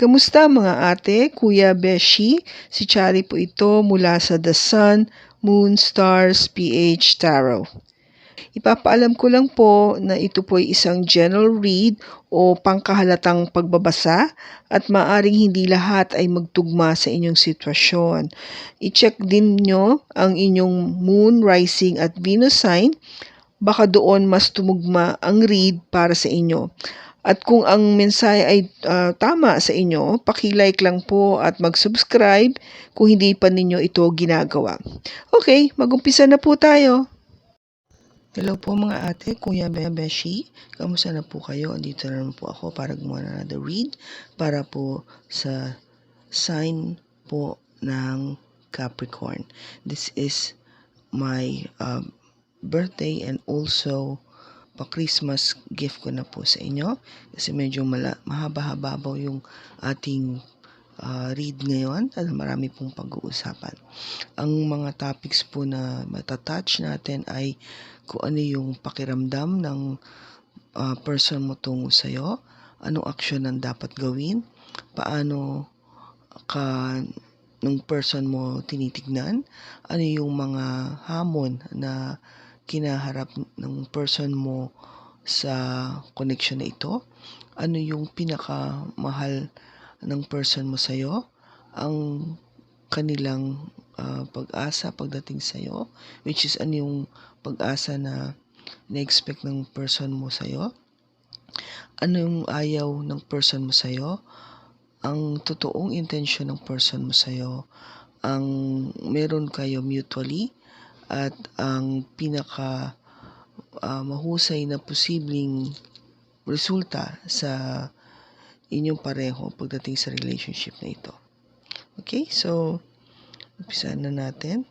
Kamusta mga ate, kuya, beshi? Si Chari po ito mula sa The Sun, Moon, Stars, PH Tarot. Ipapaalam ko lang po na ito po ay isang general read o pangkalahatang pagbabasa at maaring hindi lahat ay magtugma sa inyong sitwasyon. I-check din nyo ang inyong Moon, Rising at Venus sign. Baka doon mas tumugma ang read para sa inyo. At kung ang mensahe ay tama sa inyo, paki-like lang po at mag-subscribe kung hindi pa ninyo ito ginagawa. Okay, mag-umpisa na po tayo. Hello po mga ate, kuya, beshi. Kamusta na po kayo? Andito na naman po ako para gumawa na another read para po sa sign po ng Capricorn. This is my birthday and also pa-Christmas gift ko na po sa inyo kasi medyo mahaba-haba yung ating read ngayon at marami pong pag-uusapan. Ang mga topics po na matatouch natin ay kung ano yung pakiramdam ng person mo tungo sa'yo, anong aksyon ang dapat gawin, paano ka ng person mo tinitignan, ano yung mga hamon na kinaharap ng person mo sa connection na ito, ano yung pinakamahal ng person mo sa'yo, ang kanilang pag-asa pagdating sa'yo, which is ano yung pag-asa na na-expect ng person mo sa'yo, ano yung ayaw ng person mo sa'yo, ang totoong intention ng person mo sa'yo, ang meron kayo mutually, at ang pinaka mahusay na posibleng resulta sa inyong pareho pagdating sa relationship na ito. Okay, so umpisahan na natin.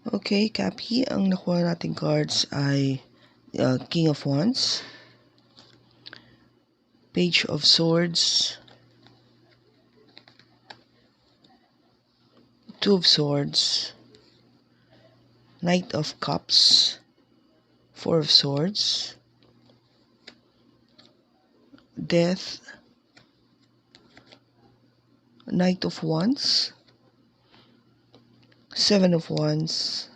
Okay, Capi, ang nakuha nating cards ay King of Wands, Page of Swords, Two of Swords, Knight of Cups, Four of Swords, Death, Knight of Wands, Seven of Wands,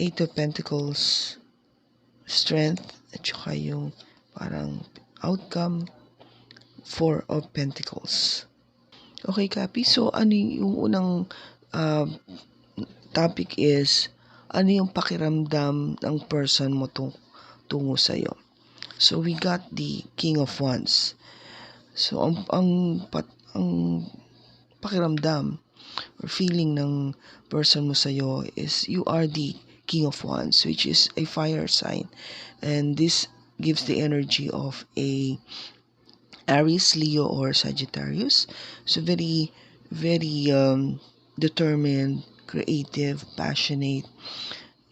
Eight of Pentacles, Strength, at saka yung parang outcome, Four of Pentacles. Okay, Kapi, so ano yung unang topic is, ano yung pakiramdam ng person mo tungo sa'yo. So we got the King of Wands. So ang pakiramdam or feeling ng person mo sa'yo is you are the King of Wands, which is a fire sign. And this gives the energy of a Aries, Leo, or Sagittarius. So very, very determined, creative, passionate,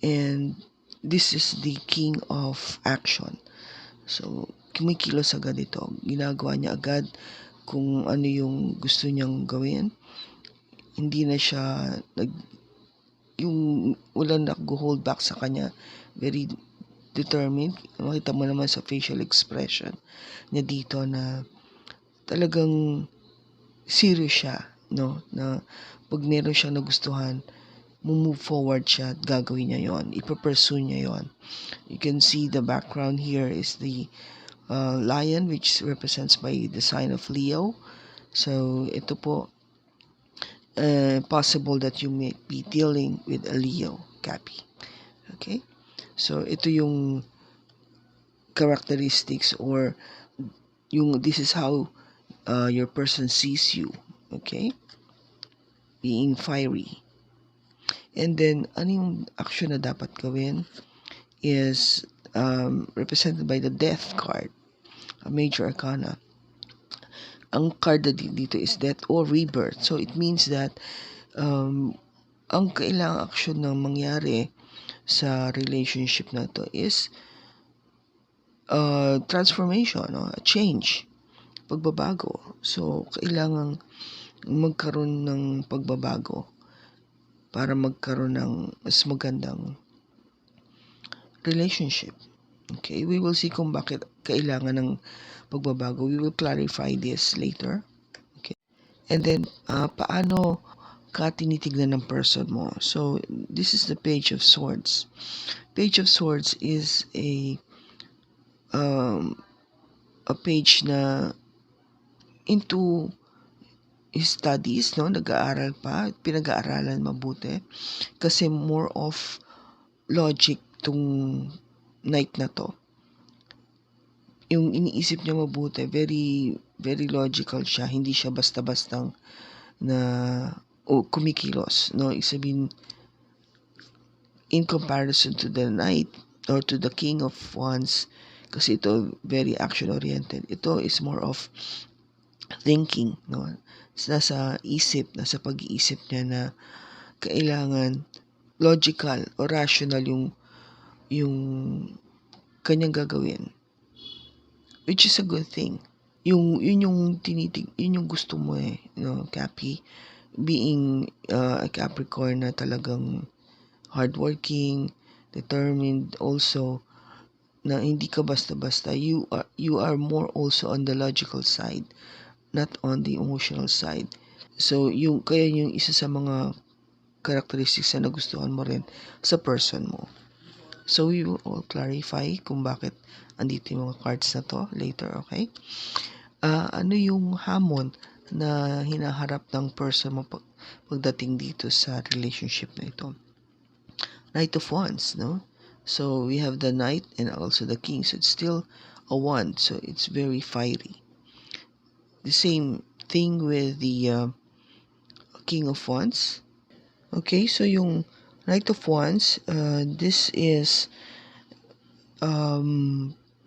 and this is the king of action. So, kumikilos agad ito. Ginagawa niya agad kung ano yung gusto niyang gawin. Hindi na siya yung wala nag-hold back sa kanya. Very determined. Makita mo naman sa facial expression niya dito na talagang serious siya, no? Na pag meron siya nagustuhan, move forward siya at gagawin niya yon, ipapursue niya yon. You can see the background here is the lion, which represents by the sign of Leo. So ito po, possible that you may be dealing with a Leo, Capi. Okay, so ito yung characteristics, or this is how your person sees you. Okay, being fiery. And then, ano yung action na dapat gawin is represented by the death card, a major arcana. Ang card na dito is death or rebirth. So, it means that ang kailangang action na mangyari sa relationship na to is transformation, no? A change, pagbabago. So, kailangang magkaroon ng pagbabago para magkaroon ng mas magandang relationship. Okay, we will see kung bakit kailangan ng pagbabago. We will clarify this later. Okay, and then paano ka tinitignan ng person mo? So this is the Page of Swords. Page of Swords is a page na into studies, no? Nag-aaral pa, pinag-aaralan mabuti kasi more of logic tong night na to. Yung iniisip niya mabuti, very very logical siya, hindi siya basta-bastang na kumikilos, no? Isabihin, in comparison to the knight or to the King of Wands, kasi ito very action oriented, ito is more of thinking, no? Nasa pag-iisip niya na kailangan logical o rational yung kanyang gagawin, which is a good thing. Yun yung gusto mo, no, Capi, being a Capricorn na talagang hardworking, determined, also na hindi ka basta-basta. You are more also on the logical side, not on the emotional side. So kaya yung isa sa mga characteristics na nagustuhan mo rin sa person mo. So we will all clarify kung bakit andito yung mga cards na to later, okay? Ano yung hamon na hinaharap ng person mo pagdating dito sa relationship na ito? Knight of Wands, no? So we have the Knight and also the King. So it's still a wand, so it's very fiery. The same thing with the King of Wands. Okay, so yung Knight of Wands, this is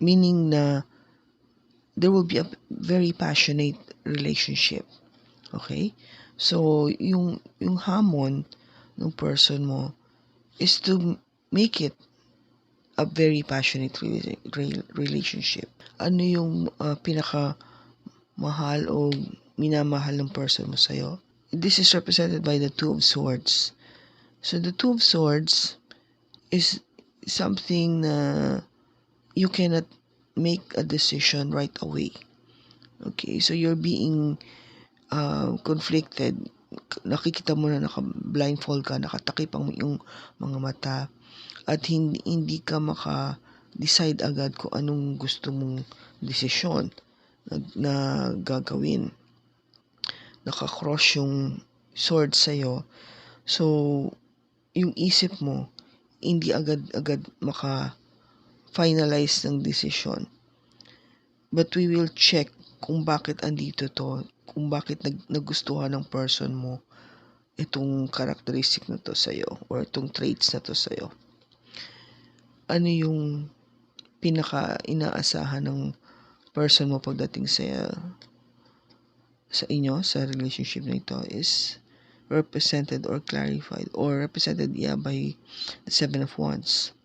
meaning na there will be a very passionate relationship. Okay, so yung hamon ng person mo is to make it a very passionate relationship. Ano yung pinaka mahal o minamahal ng person mo sa'yo? This is represented by the Two of Swords. So the Two of Swords is something na you cannot make a decision right away. Okay, so you're being conflicted. Nakikita mo na naka-blindfold ka, nakatakip ang iyong mga mata, at hindi ka maka-decide agad kung anong gusto mong desisyon na gagawin. Naka-cross yung sword sa'yo. So, yung isip mo, hindi agad-agad maka-finalize ng decision. But we will check kung bakit andito to, kung bakit nagustuhan ng person mo itong characteristic na to sa'yo or itong traits na to sa'yo? Ano yung pinaka-inaasahan ng person mo pagdating sa inyo, sa relationship na ito is represented or clarified or represented by the Seven of Wands.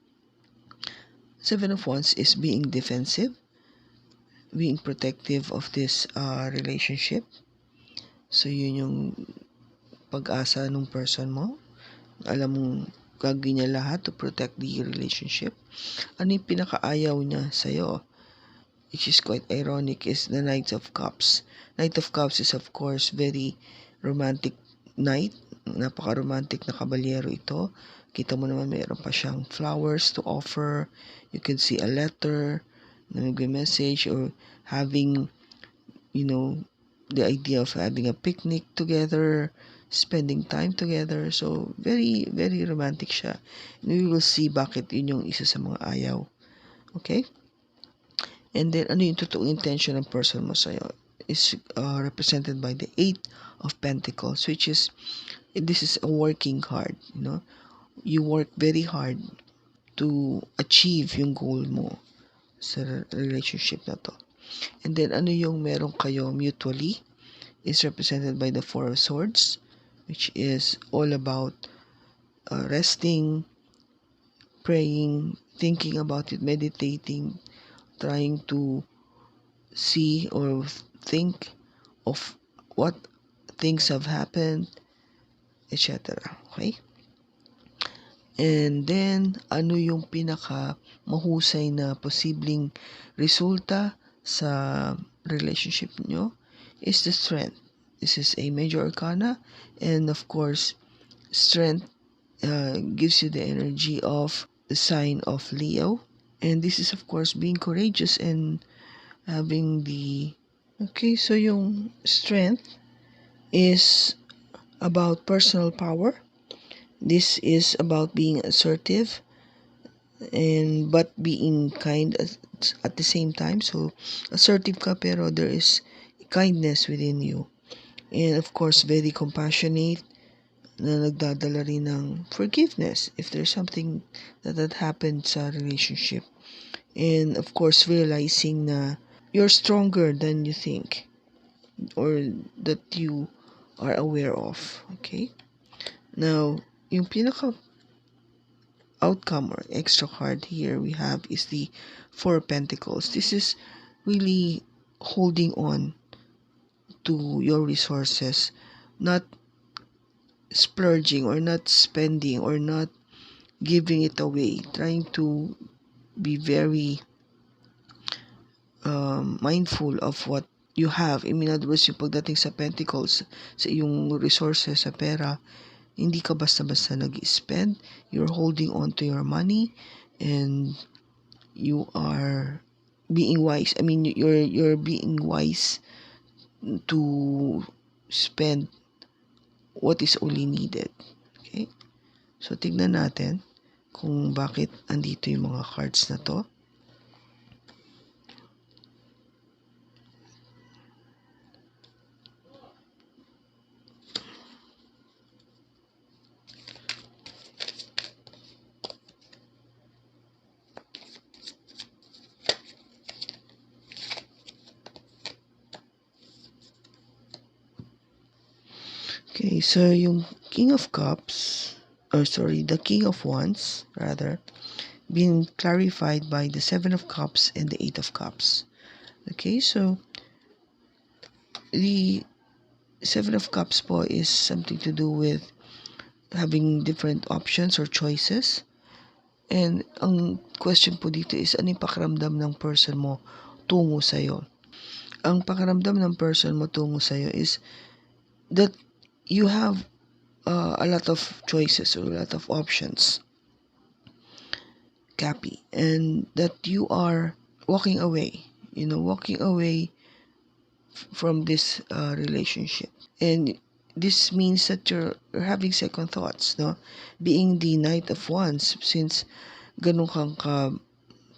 Seven of Wands is being defensive, being protective of this relationship. So yun yung pag-asa ng person mo. Alam mong gagawin niya lahat to protect the relationship. Ano yung pinakaayaw niya sa'yo? Which is quite ironic is the Knight of Cups. Knight of Cups is of course very romantic knight. Napaka-romantic na kabalyero ito. Kita mo naman mayroon pa siyang flowers to offer. You can see a letter na nag-message or having, the idea of having a picnic together, spending time together. So, very, very romantic siya. And we will see bakit yun yung isa sa mga ayaw. Okay? And then, ano yung totoong intention ng person mo sa'yo is represented by the Eight of Pentacles, which is, this is a working hard, You work very hard to achieve yung goal mo sa relationship na to. And then, ano yung meron kayo mutually is represented by the Four of Swords, which is all about resting, praying, thinking about it, meditating, trying to see or think of what things have happened, etc. Okay? And then, ano yung pinaka mahusay na posibleng resulta sa relationship nyo is the strength. This is a major arcana, and of course, strength gives you the energy of the sign of Leo. And this is of course being courageous and having the... Okay, so yung strength is about personal power. This is about being assertive but being kind at the same time. So, assertive ka pero there is kindness within you. And of course, very compassionate na nagdadala rin ng forgiveness if there's something that happened sa relationship. And of course, realizing na you're stronger than you think or that you are aware of. Okay? Now, yung pinaka outcome or extra card here we have is the Four of Pentacles. This is really holding on to your resources, not splurging or not spending or not giving it away, trying to be very mindful of what you have. In other words, yung pagdating sa Pentacles, sa iyong resources, sa pera, hindi ka basta-basta nag-spend. You're holding on to your money and you are being wise. I mean, you're being wise to spend what is only needed. Okay? So, tignan natin kung bakit andito yung mga cards na to. Okay, so yung King of Cups, the King of Wands, rather, being clarified by the Seven of Cups and the Eight of Cups. Okay, so the Seven of Cups po is something to do with having different options or choices. And ang question po dito is, ano yung pakiramdam ng person mo tungo sa'yo? Ang pakiramdam ng person mo tungo sa'yo is that you have a lot of choices or a lot of options, Cappy, and that you are walking away, from this relationship. And this means that you're having second thoughts, no? Being the Knight of Wands, since ganun kang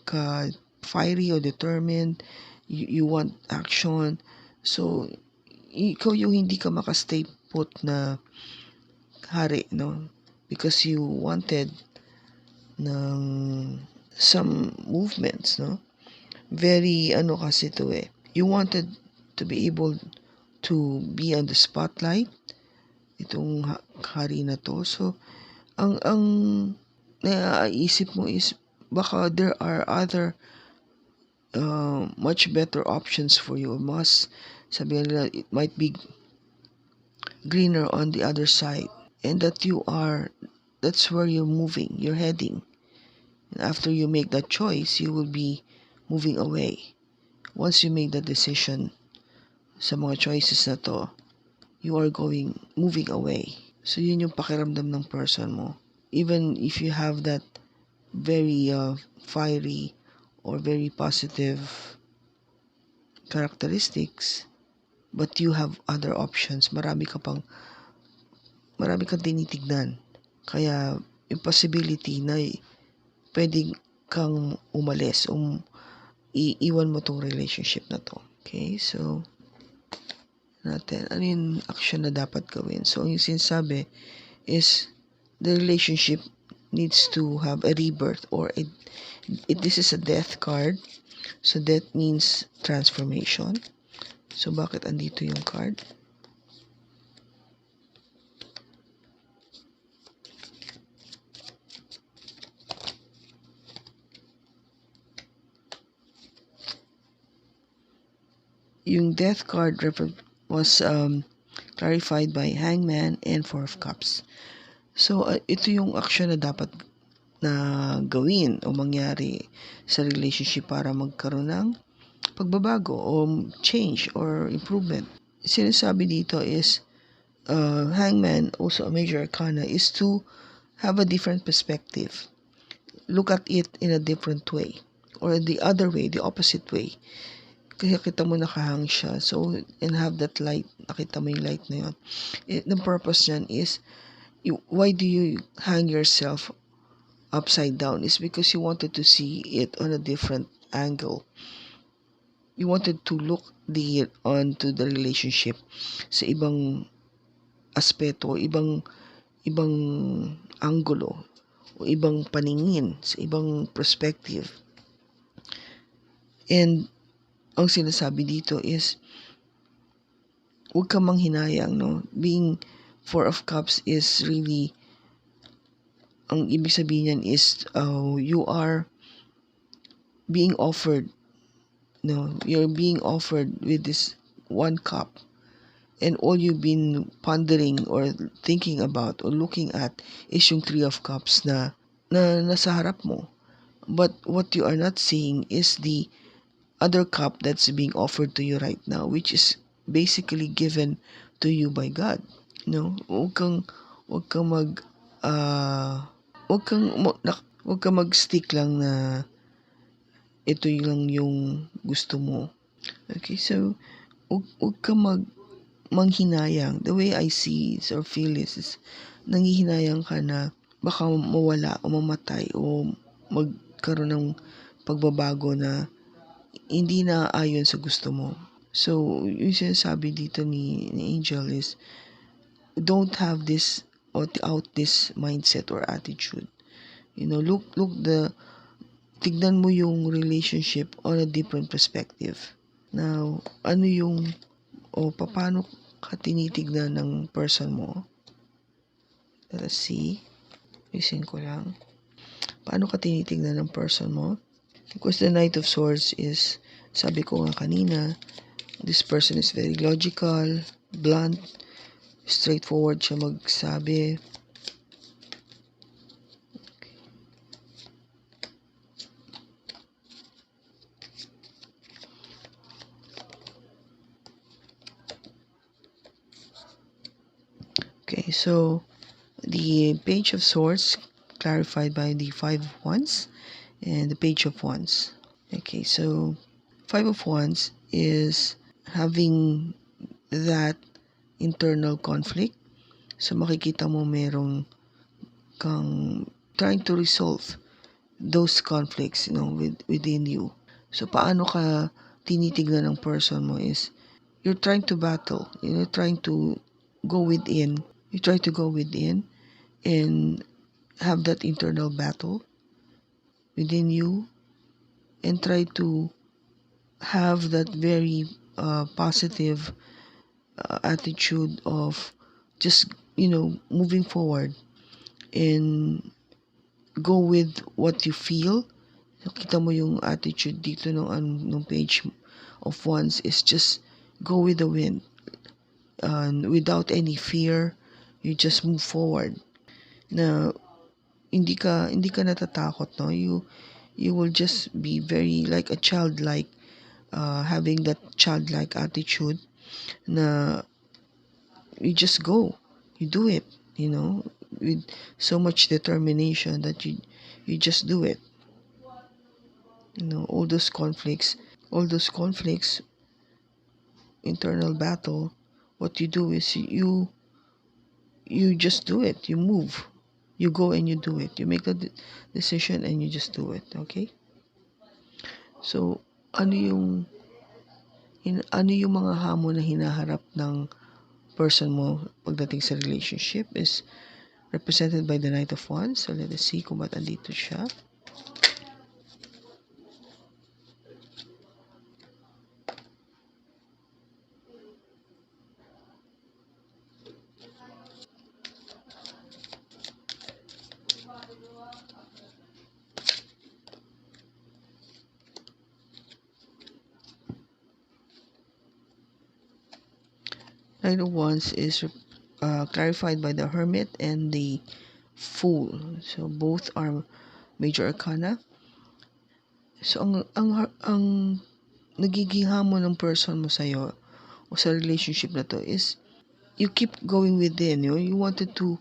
ka fiery or determined, you want action. So, ikaw yung hindi ka makastay put na hari, no? Because you wanted ng some movements, no? Very, kasi to eh. You wanted to be able to be on the spotlight, itong hari na to. So, ang naiisip mo is, baka there are other much better options for you. Sabihin nila, it might be greener on the other side. And that's where you're moving, you're heading. And after you make that choice, you will be moving away. Once you make that decision sa mga choices na to, you are moving away. So yun yung pakiramdam ng person mo. Even if you have that very fiery or very positive characteristics, but you have other options, marami kang tinitignan. Kaya yung possibility na pwedeng kang umalis, iiwan mo tong relationship na to. Okay, so natin, ano yung action na dapat gawin? So yung sinasabi is the relationship needs to have a rebirth, or this is a death card. So that means transformation. So bakit andito yung card? Yung death card was clarified by Hangman and Four of Cups. So ito yung action na dapat na gawin o mangyari sa relationship para magkaroon ng pagbabago o change or improvement. Sinasabi dito is Hangman, also a major arcana, is to have a different perspective. Look at it in a different way, or the other way, the opposite way. Kaya kita mo nakahang siya. So, and have that light. Nakita mo yung light na yun. The purpose niyan is, why do you hang yourself upside down? Is because you wanted to see it on a different angle. You wanted to look onto the relationship sa ibang aspeto, ibang anggulo, o ibang paningin, sa ibang perspective. And ang sinasabi dito is, huwag kang manghinayang, no? Being Four of Cups is really, ang ibig sabihin niyan is, you are being offered, no? You're being offered with this one cup. And all you've been pondering or thinking about or looking at is yung Three of Cups na nasa harap mo. But what you are not seeing is the other cup that's being offered to you right now, which is basically given to you by God. No, huwag kang mag-stick lang na ito lang yung gusto mo. Okay, so huwag kang manghinayang. The way I see or feel is nanghihinayang ka na baka mawala o mamatay o magkaroon ng pagbabago na hindi na ayon sa gusto mo. So, yung sinasabi dito ni Angel is, don't have this mindset or attitude. You know, tignan mo yung relationship on a different perspective. Now, paano ka tinitignan ng person mo? Let us see. Isin ko lang. Paano ka tinitignan ng person mo? Because the Knight of Swords is, sabi ko nga kanina, this person is very logical, blunt, straightforward siya magsabi. Okay, so the Page of Swords clarified by the Five of Wands and the Page of Wands. Okay, so Five of Wands is having that internal conflict. So makikita mo merong kang trying to resolve those conflicts, within you. So paano ka tinitignan ng person mo is, you're trying to battle, trying to go within You try to go within and have that internal battle within you and try to have that very positive attitude of just, moving forward and go with what you feel. So, kita mo yung attitude dito nung page of wands is just go with the wind. Without any fear, you just move forward. Na hindi ka natatakot, no? You will just be very like a childlike, having that childlike attitude na you just go, you do it, with so much determination that you just do it. All those conflicts, internal battle, what you do is you just do it. You move, you go and you do it. You make the decision and you just do it. Okay. So ano yung mga hamon na hinaharap ng person mo pagdating sa relationship is represented by the Knight of Wands. So let us see kung ba't andito siya. Knight of Wands is clarified by the Hermit and the Fool. So both are major arcana. So ang nagiging hamon ng person mo sa'yo o sa relationship na to is you keep going within. You wanted to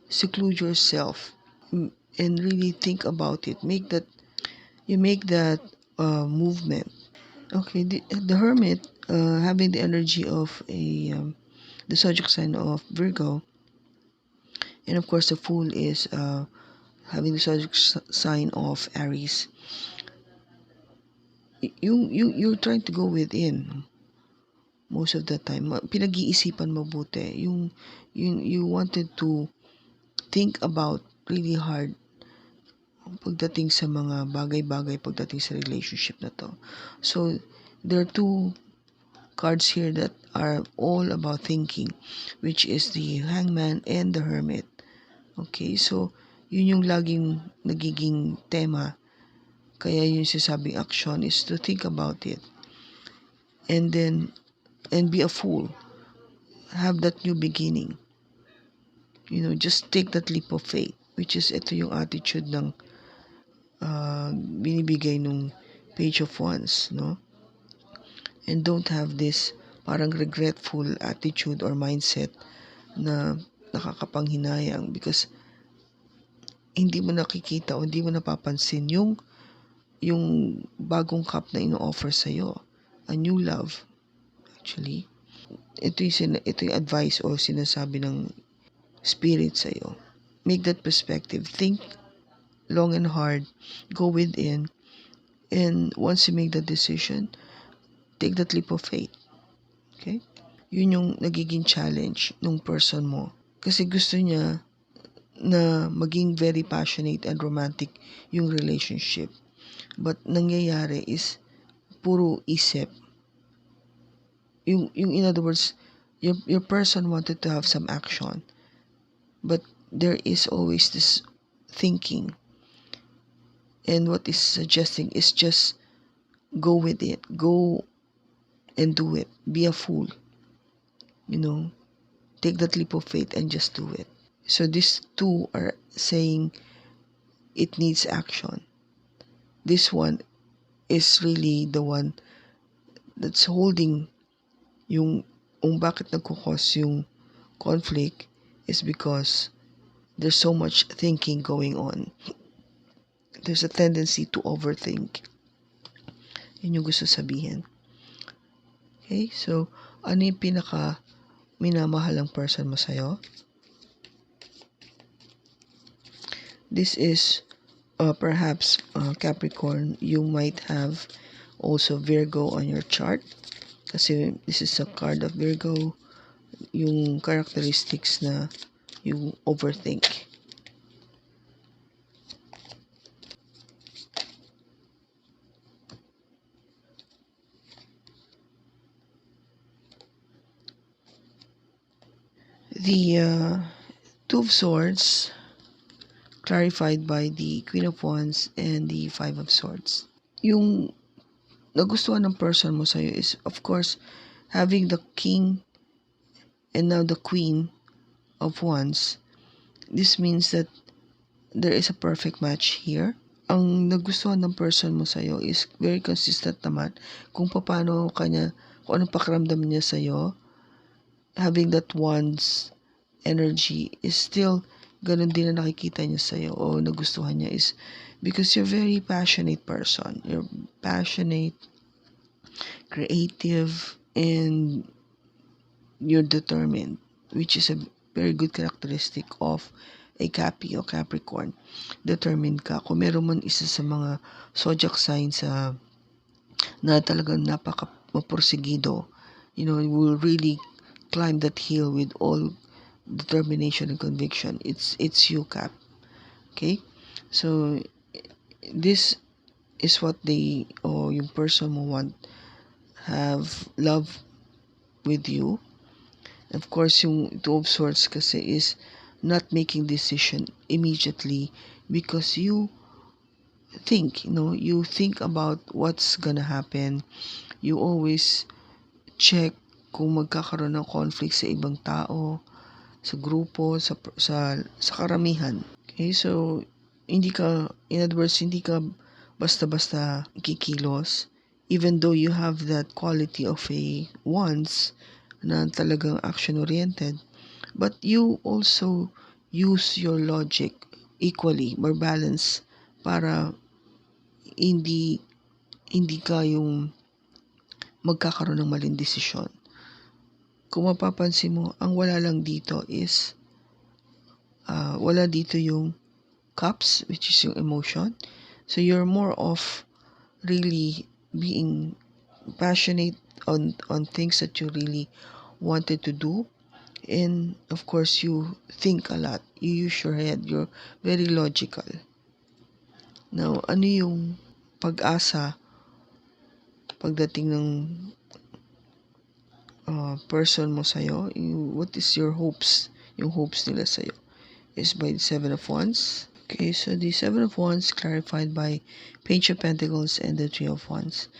seclude yourself and really think about it. Make that movement. Okay, the Hermit, having the energy of the zodiac sign of Virgo, and of course the Fool is having the zodiac sign of Aries. You're trying to go within most of the time. Pinag-iisipan mabuti. You wanted to think about really hard pagdating sa mga bagay-bagay pagdating sa relationship na to. So there are two cards here that are all about thinking, which is the Hangman and the Hermit. Okay, so yun yung laging nagiging tema. Kaya yung sasabing action is to think about it. And be a fool. Have that new beginning. Just take that leap of faith, which is ito yung attitude ng binibigay nung Page of Wands, no? And don't have this parang regretful attitude or mindset na nakakapanghinayang because hindi mo nakikita o hindi mo napapansin yung bagong cup na ino-offer sa'yo. A new love, actually. Ito yung advice o sinasabi ng spirit sa'yo. Make that perspective. Think long and hard. Go within. And once you make that decision, take that leap of faith. Okay? Yun yung nagiging challenge ng person mo. Kasi gusto niya na maging very passionate and romantic yung relationship. But nangyayari is puro isip. Yung in other words, your person wanted to have some action. But there is always this thinking. And what is suggesting is just go with it. Go and do it. Be a fool. Take that leap of faith and just do it. So these two are saying it needs action. This one is really the one that's holding yung bakit nagkukos yung conflict is because there's so much thinking going on. There's a tendency to overthink. Yun yung gusto sabihin. Okay, so ano yung pinaka minamahalang person mo sa'yo? This is perhaps Capricorn. You might have also Virgo on your chart. Kasi this is a card of Virgo. Yung characteristics na you overthink. The Two of Swords, clarified by the Queen of Wands and the Five of Swords. Yung nagustuhan ng person mo sa'yo is, of course, having the King and now the Queen of Wands. This means that there is a perfect match here. Ang nagustuhan ng person mo sa'yo is very consistent naman kung paano kung anong pakiramdam niya sa'yo. Having that Wands energy is still ganun din na nakikita niya sa'yo o nagustuhan niya is because you're a very passionate person. You're passionate, creative, and you're determined, which is a very good characteristic of a Capi o Capricorn. Determined ka. Kung meron man isa sa mga zodiac signs na talagang napaka-maporsigido, you will really climb that hill with all determination and conviction. It's you, Cap. Okay? So, this is what yung person mo have love with you. Of course, yung Two of Swords kasi is not making decision immediately because you think, you think about what's gonna happen. You always check kung magkakaroon ng conflict sa ibang tao, sa grupo, sa karamihan. Okay, so in other words, hindi ka basta-basta kikilos, even though you have that quality of a Wands na talagang action-oriented, but you also use your logic equally, more balance, para hindi ka yung magkakaroon ng maling desisyon. Kung mapapansin mo, ang wala lang dito is wala dito yung cups, which is yung emotion. So you're more of really being passionate on things that you really wanted to do, and of course you think a lot, you use your head, you're very logical. Now, ano yung pag-asa pagdating ng person mo sa'yo? What is your hopes? Yung hopes nila sa'yo is by the Seven of Wands. Okay, so the Seven of Wands clarified by Page of Pentacles and the Three of Wands.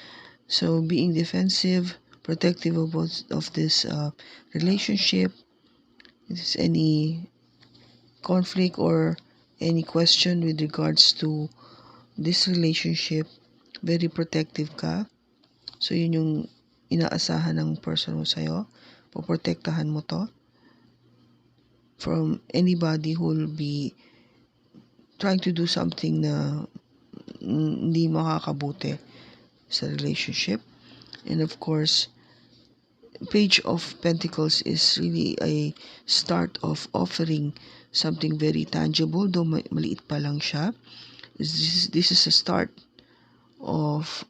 So being defensive, protective of this relationship. If there's any conflict or any question with regards to this relationship, very protective ka. So yun yung inaasahan ng person mo sa'yo. Poprotektahan mo to from anybody who will be trying to do something na hindi makakabuti sa relationship. And of course, Page of Pentacles is really a start of offering something very tangible, though maliit pa lang siya. This is a start of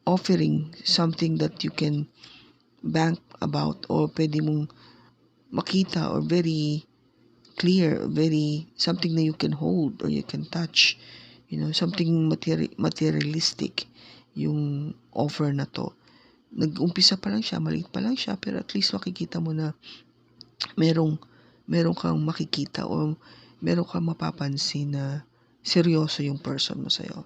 offering something that you can bank about or pwede mong makita or very clear, very something na you can hold or you can touch, something materialistic yung offer na to. Nag-umpisa pa lang siya, maliit pa lang siya, pero at least makikita mo na merong kang makikita o meron kang mapapansin na seryoso yung person mo sa'yo.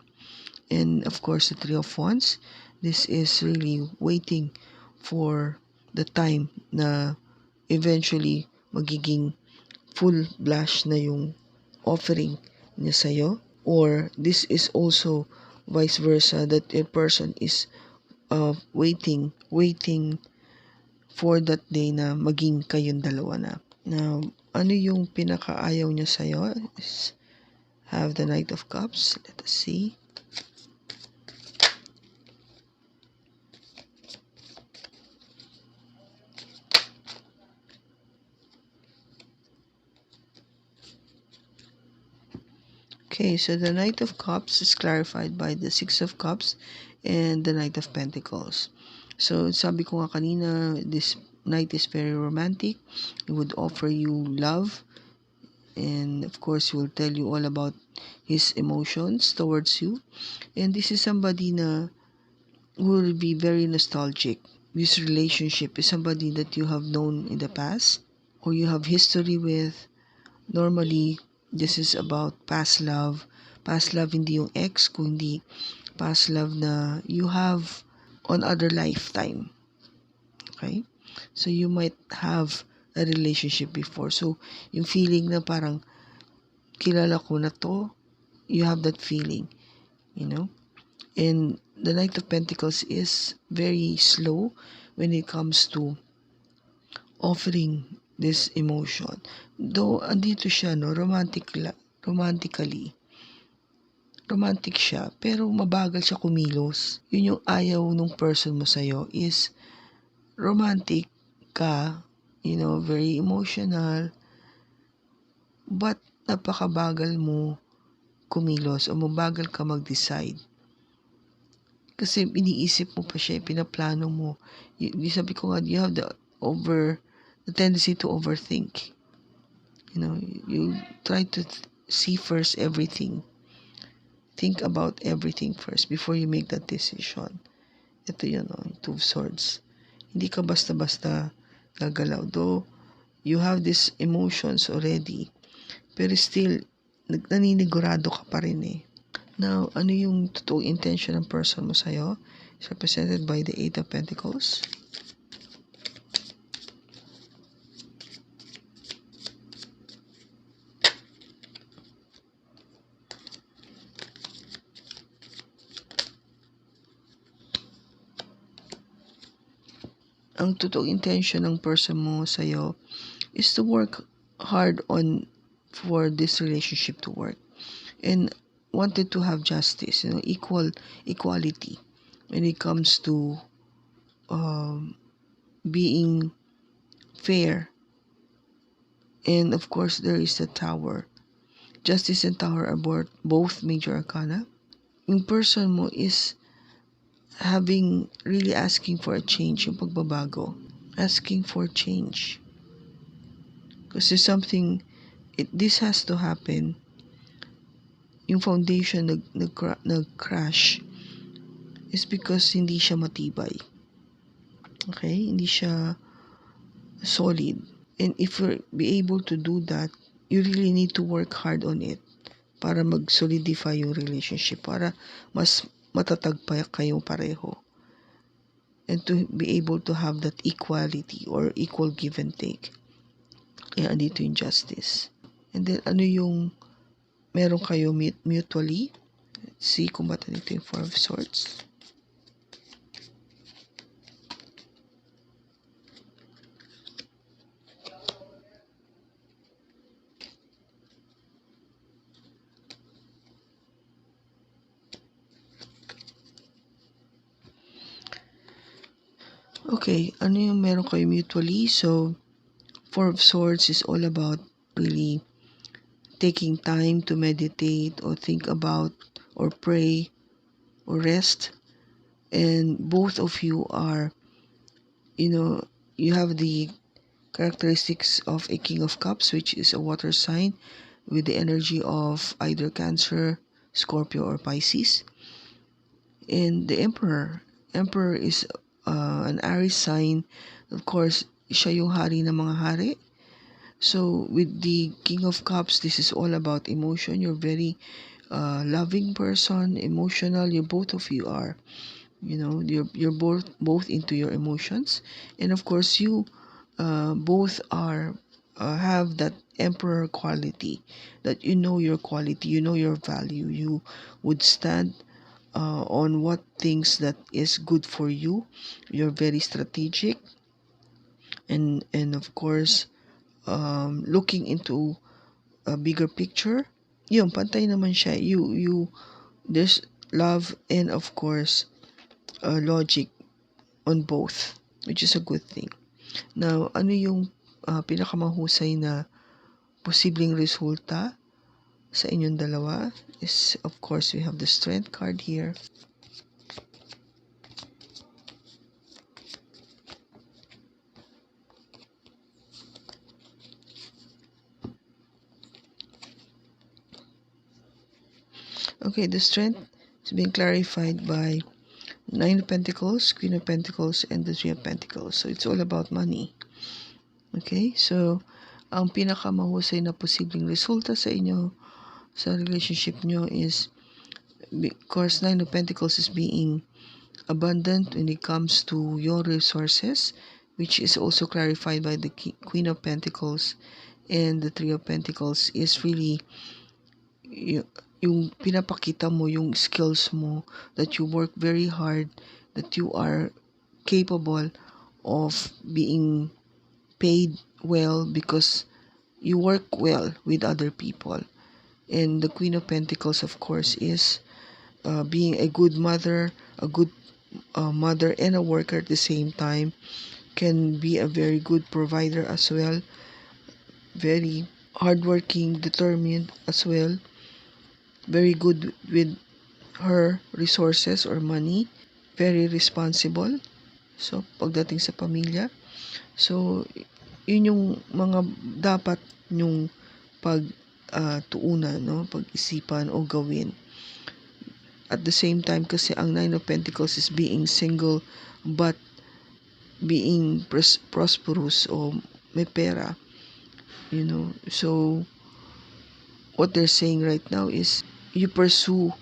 And of course, the Three of Wands, this is really waiting for the time na eventually magiging full blush na yung offering niya sa'yo. Or this is also vice versa, that a person is waiting for that day na maging kayong dalawa na. Now, ano yung pinakaayaw niya sa'yo? Is have the Knight of Cups. Let us see. Okay, so the Knight of Cups is clarified by the Six of Cups and the Knight of Pentacles. So, sabi ko nga kanina, this knight is very romantic. He would offer you love, and of course he will tell you all about his emotions towards you. And this is somebody na who will be very nostalgic. This relationship is somebody that you have known in the past or you have history with. Normally, this is about past love. Past love, hindi yung ex, kundi past love na you have on other lifetime. Okay? So, you might have a relationship before. So, yung feeling na parang kilala ko na to, you have that feeling, you know? And the Knight of Pentacles is very slow when it comes to offering this emotion. Though, andito siya, no, romantically. Romantic siya, pero mabagal siya kumilos. Yun yung ayaw nung person mo sa'yo is romantic ka, you know, very emotional, but napakabagal mo kumilos o mabagal ka mag-decide. Kasi iniisip mo pa siya, pinaplano mo. Sabi ko nga, you have the tendency to overthink. You know, you try to see first everything. Think about everything first before you make that decision. Ito yun, Two of Swords. Hindi ka basta-basta gagalaw. Though, you have these emotions already, pero still, naninigurado ka pa rin eh. Now, ano yung totoong intention ng person mo sa'yo? It's represented by the Eight of Pentacles. Ang totoong intention ng person mo sa'yo is to work hard for this relationship to work. And wanted to have justice, you know, equality when it comes to being fair. And of course, there is the Tower. Justice and Tower are both major arcana. Yung person mo is really asking for a change, yung pagbabago. Asking for change. Kasi this has to happen. Yung foundation nag-crash is because hindi siya matibay. Okay? Hindi siya solid. And if you be able to do that, you really need to work hard on it para mag-solidify yung relationship, para mas matatag pa kayo pareho. And to be able to have that equality or equal give and take. Kaya andito yung justice. And then, ano yung meron kayo mutually? Let's see kung ba't nito yung Four of Swords. Okay, ano yung meron kayo mutually? So, Four of Swords is all about really taking time to meditate or think about or pray or rest. And both of you are, you know, you have the characteristics of a King of Cups, which is a water sign with the energy of either Cancer, Scorpio, or Pisces. And the Emperor. Emperor is an Aries sign. Of course, siya yung hari ng mga hari. So, with the King of Cups, this is all about emotion. You're very loving person, emotional. Both of you are. You know, you're both into your emotions. And of course, you both are have that Emperor quality, that you know your quality, you know your value. You would stand on what things that is good for you. You're very strategic, and of course, looking into a bigger picture. Yun, pantay naman siya. There's love and of course, logic on both, which is a good thing. Now, ano yung pinakamahusay na posibleng resulta sa inyong dalawa is, of course, we have the Strength card here. Okay, the strength is being clarified by Nine of Pentacles, Queen of Pentacles, and the Three of Pentacles. So it's all about money. Okay, so ang pinakamahusay na posibleng resulta sa inyo, sa relationship nyo is, because Nine of Pentacles is being abundant when it comes to your resources, which is also clarified by the Queen of Pentacles, and the Three of Pentacles is really yung pinapakita mo yung skills mo, that you work very hard, that you are capable of being paid well because you work well with other people. And the Queen of Pentacles, of course, is being a good mother, a good mother and a worker at the same time, can be a very good provider as well, very hardworking, determined as well, very good with her resources or money, very responsible. So, pagdating sa pamilya, so, yun yung mga dapat yung tuunan, no? Pag-isipan o gawin. At the same time, kasi ang Nine of Pentacles is being single but being prosperous o may pera, So, what they're saying right now is you pursue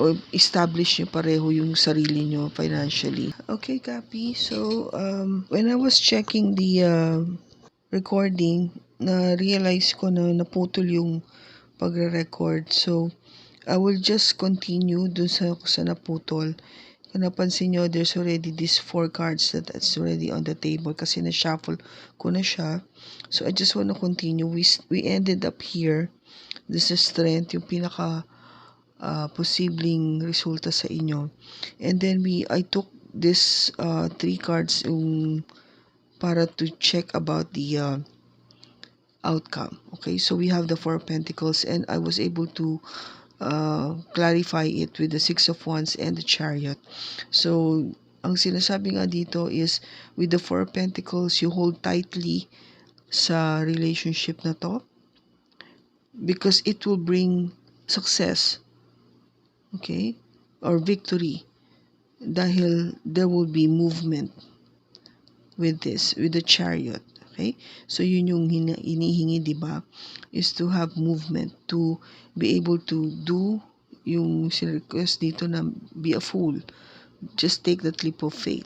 o establish nyo pareho yung sarili nyo financially. Okay, Capi. So, when I was checking the recording, na-realize ko na naputol yung pagre-record. So, I will just continue dun sa naputol. Kung napansin nyo, there's already these 4 cards that's already on the table kasi na-shuffle ko na siya. So, I just want to continue. We ended up here. This is strength, yung pinaka posibleng resulta sa inyo. And then I took this 3 cards para to check about the outcome. Okay, so we have the 4 of Pentacles and I was able to clarify it with the 6 of Wands and the Chariot. So, ang sinasabi nga dito is with the 4 of Pentacles, you hold tightly sa relationship na to because it will bring success. Okay? Or victory. Dahil there will be movement with the Chariot. Okay? So, yun yung hinihingi, diba? Is to have movement, to be able to do yung request dito na be a fool. Just take that leap of faith.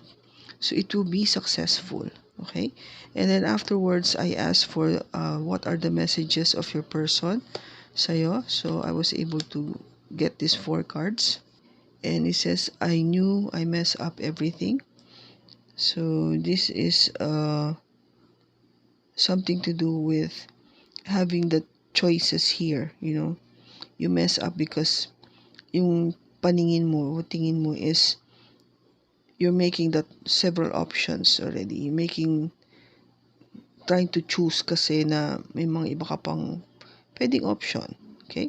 So, it will be successful. Okay? And then afterwards, I asked for what are the messages of your person sa'yo. So, I was able to get these 4 cards. And it says, I knew I messed up everything. So, this is something to do with having the choices here, You mess up because yung tingin mo is you're making that several options already. You're trying to choose kasi na may mga iba ka pang pwedeng option. Okay?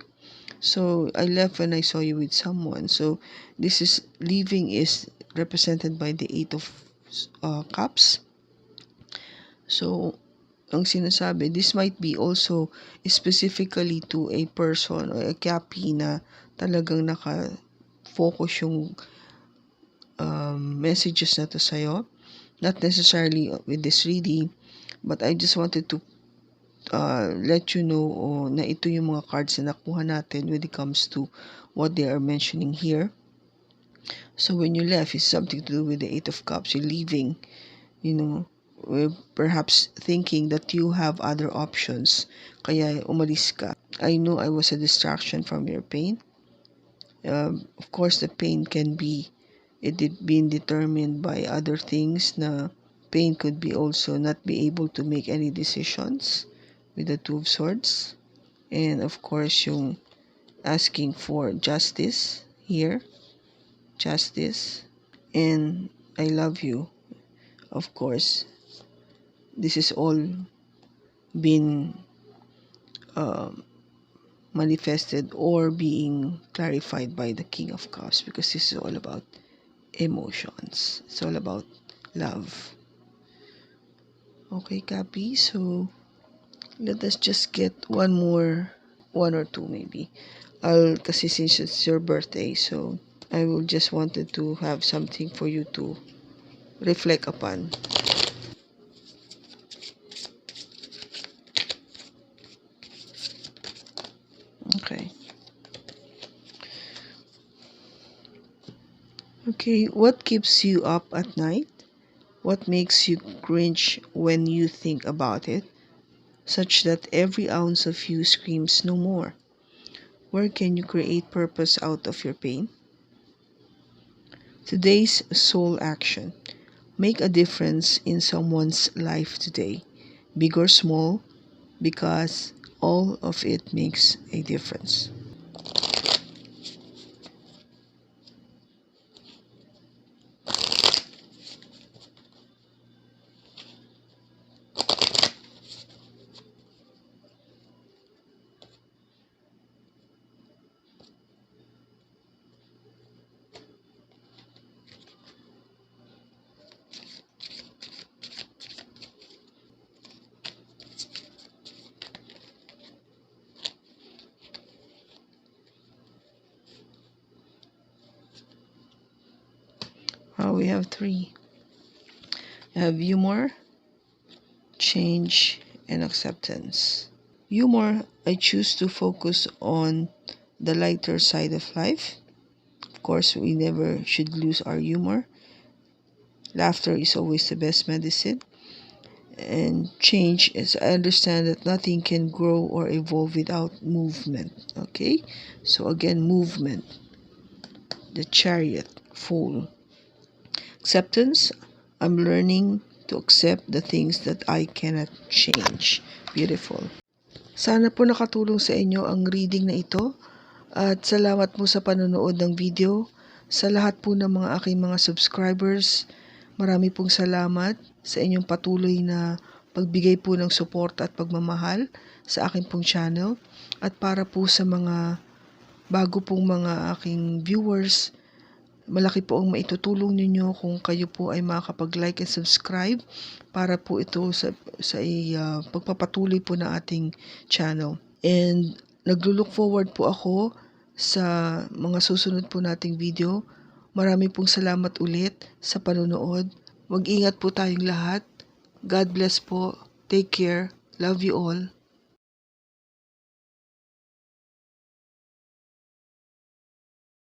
So, I left when I saw you with someone. So, leaving is represented by the 8 of Cups. So, ang sinasabi, this might be also specifically to a person or a Capi na talagang naka-focus yung messages na to sa'yo. Not necessarily with this reading, but I just wanted to let you know na ito yung mga cards na nakuha natin when it comes to what they are mentioning here. So when you left, it's something to do with the 8 of Cups. You're leaving, perhaps thinking that you have other options, kaya umalis ka. I know I was a distraction from your pain. Of course, the pain can be being determined by other things. Na pain could be also not be able to make any decisions with the 2 of Swords. And of course, yung asking for justice here. Justice. And I love you. Of course, this is all been manifested or being clarified by the King of Cups because this is all about emotions. It's all about love. Okay, Capi, so let us just get one or two maybe kasi since it's your birthday, so I will just wanted to have something for you to reflect upon. Okay. Okay, what keeps you up at night? What makes you cringe when you think about it, such that every ounce of you screams no more? Where can you create purpose out of your pain? Today's soul action. Make a difference in someone's life today, big or small, because all of it makes a difference. We have 3. We have humor, change, and acceptance. Humor, I choose to focus on the lighter side of life. Of course, we never should lose our humor. Laughter is always the best medicine. And change is, I understand that nothing can grow or evolve without movement. Okay? So again, movement. The chariot, fool. Acceptance, I'm learning to accept the things that I cannot change. Beautiful. Sana po nakatulong sa inyo ang reading na ito. At salamat po sa panonood ng video. Sa lahat po ng mga aking mga subscribers, marami pong salamat sa inyong patuloy na pagbigay po ng suporta at pagmamahal sa aking pong channel. At para po sa mga bago pong mga aking viewers, malaki po ang maitutulong ninyo kung kayo po ay makakapag-like and subscribe para po ito sa pagpapatuloy po ng ating channel. And naglo-look forward po ako sa mga susunod po nating video. Marami pong salamat ulit sa panonood. Mag-ingat po tayong lahat. God bless po. Take care. Love you all.